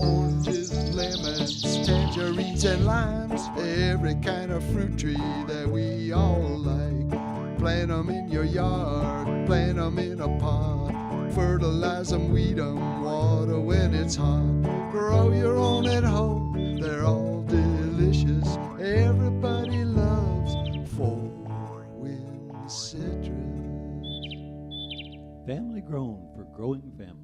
Oranges, lemons, tangerines and limes, every kind of fruit tree that we all like. Plant 'em in your yard, plant 'em in a pot, fertilize 'em, weed 'em, water when it's hot. Grow your own at home, they're all delicious. Everybody loves four-wind citrus. Family grown for growing families.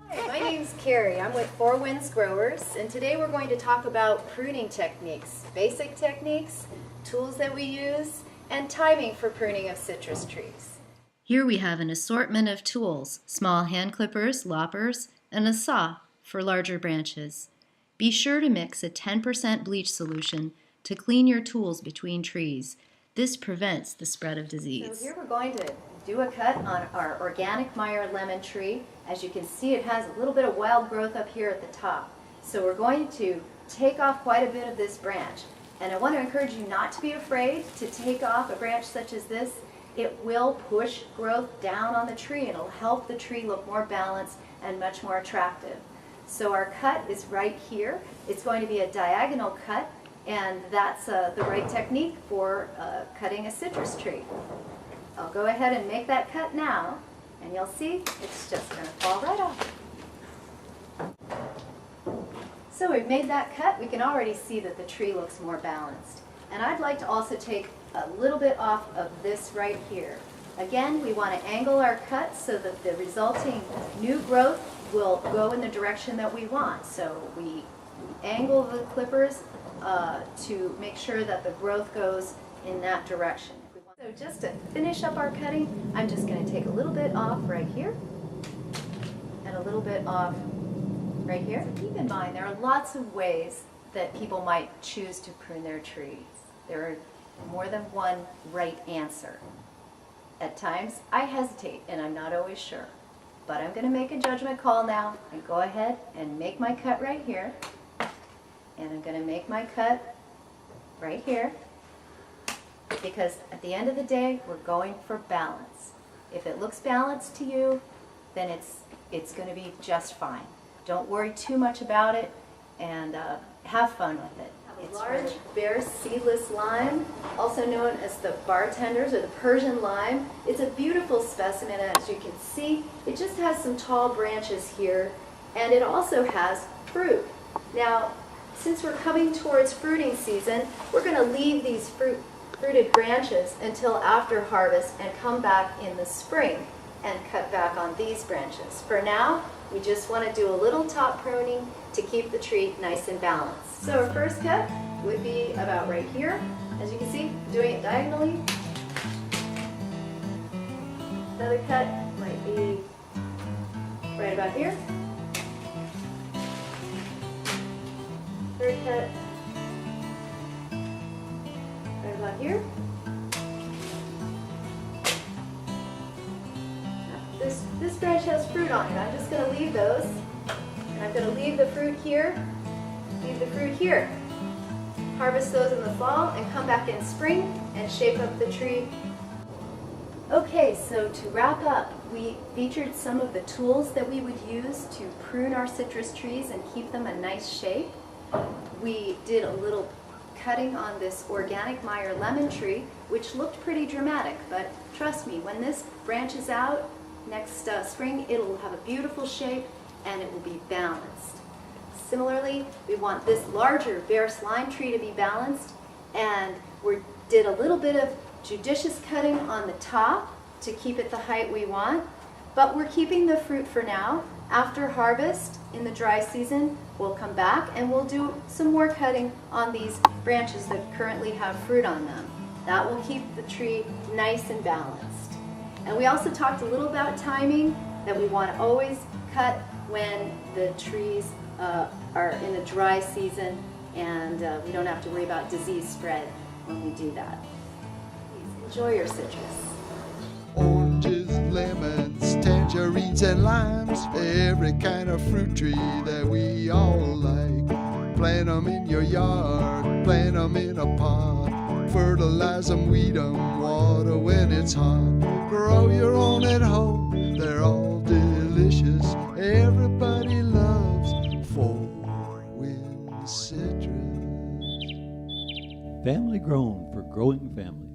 Hi, my name's Carrie. I'm with Four Winds Growers, and today we're going to talk about pruning techniques, basic techniques, tools that we use, and timing for pruning of citrus trees. Here we have an assortment of tools, small hand clippers, loppers, and a saw for larger branches. Be sure to mix a 10% bleach solution to clean your tools between trees. This prevents the spread of disease. So here we're going to do a cut on our organic Meyer lemon tree. As you can see, it has a little bit of wild growth up here at the top. So we're going to take off quite a bit of this branch. And I want to encourage you not to be afraid to take off a branch such as this. It will push growth down on the tree. It'll help the tree look more balanced and much more attractive. So our cut is right here. It's going to be a diagonal cut, and that's the right technique for cutting a citrus tree. I'll go ahead and make that cut now, and you'll see it's just going to fall right off. So we've made that cut. We can already see that the tree looks more balanced. And I'd like to also take a little bit off of this right here. Again, we want to angle our cut so that the resulting new growth will go in the direction that we want. So we angle the clippers to make sure that the growth goes in that direction. So just to finish up our cutting, I'm just going to take a little bit off right here and a little bit off right here. Keep in mind, there are lots of ways that people might choose to prune their trees. There are more than one right answer. At times, I hesitate and I'm not always sure. But I'm going to make a judgment call now and go ahead and make my cut right here. And I'm going to make my cut right here. Because at the end of the day, we're going for balance. If it looks balanced to you, then it's going to be just fine. Don't worry too much about it, and have fun with it. It's large, bare, seedless lime, also known as the bartenders or the Persian lime. It's a beautiful specimen, as you can see. It just has some tall branches here, and it also has fruit. Now, since we're coming towards fruiting season, we're going to leave these fruited branches until after harvest and come back in the spring and cut back on these branches. For now, we just want to do a little top pruning to keep the tree nice and balanced. So our first cut would be about right here. As you can see, doing it diagonally. Another cut might be right about here. Third cut right about here. This branch has fruit on it. I'm just going to leave those. And I'm going to leave the fruit here, leave the fruit here. Harvest those in the fall and come back in spring and shape up the tree. Okay, so to wrap up, we featured some of the tools that we would use to prune our citrus trees and keep them a nice shape. We did a little cutting on this organic Meyer lemon tree, which looked pretty dramatic, but trust me, when this branches out next spring, it'll have a beautiful shape and it will be balanced. Similarly, we want this larger bare slime tree to be balanced, and we did a little bit of judicious cutting on the top to keep it the height we want, but we're keeping the fruit for now. After harvest in the dry season, we'll come back and we'll do some more cutting on these branches that currently have fruit on them. That will keep the tree nice and balanced. And we also talked a little about timing, that we want to always cut when the trees are in the dry season, and we don't have to worry about disease spread when we do that. Please enjoy your citrus. Oranges, lemons, tangerines and limes, every kind of fruit tree that we all like. Plant 'em in your yard, plant 'em in a pot, fertilize 'em, weed 'em, water when it's hot. Grow your own at home, they're all delicious. Everybody loves four wind citrus. Family grown for growing families.